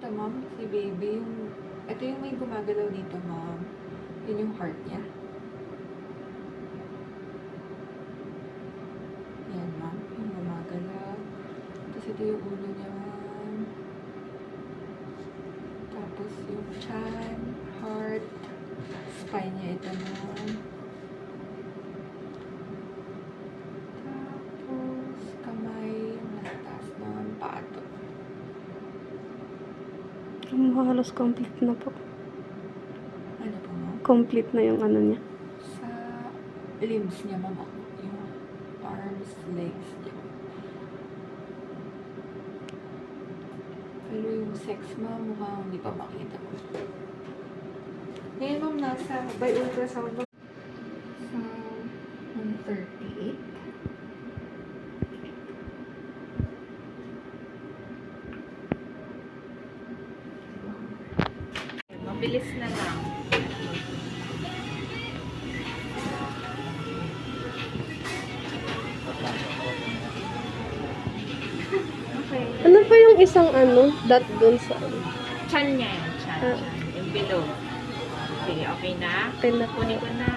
Ito, ma'am, si baby, ito yung may gumagalaw dito, ma'am. Yun yung heart niya. Yan, ma'am, yung gumagalaw. Tapos ito yung ulo niya, ma'am. Tapos yung chan, heart, spine niya ito, ma'am. Tapos, kamay, mataas naman, pato. Halos complete na po. Ano po, ma'am? Complete na yung ano niya. Sa limbs niya, ma'am. Yung arms, legs niya. Pero yung sex, ma'am, mukhang hindi pa makita ko. Ngayon, ma'am, nasa by ultrasound, ma'am. Sa 138. Mabilis na lang. Okay. Ano pa yung isang ano? Dot dun sa ano? Chan niya yan. Chan. Ah. Yung below. Okay, okay na? Okay na po. Kunin ko na.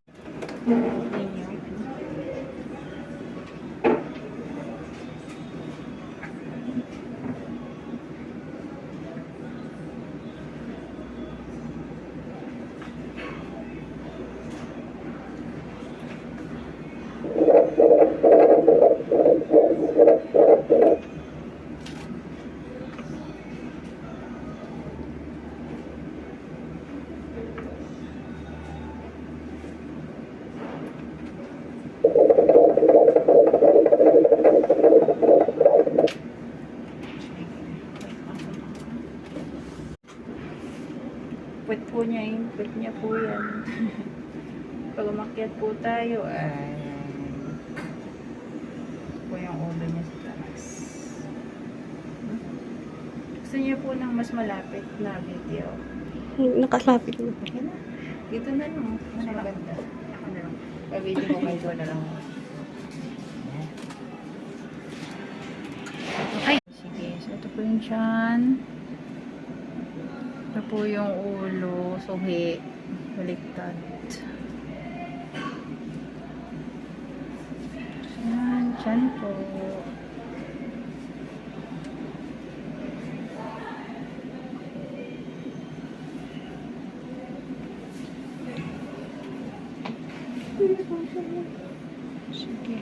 Pwet po niya yung pwet niya po yan. Pag umakyat po tayo, ay po yung ulo niya sa taas. Gusto niyo po ng mas malapit na video. Nakalapit na. Okay na. Dito na lang. Mas maganda. Ako na lang. Pa-video ko kayo na lang. Okay. Sige. So, ito po yung tiyan. Ito po yung ulo. Suhi. Baliktad. Tiyan po. Sige.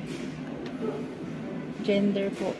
Gender po.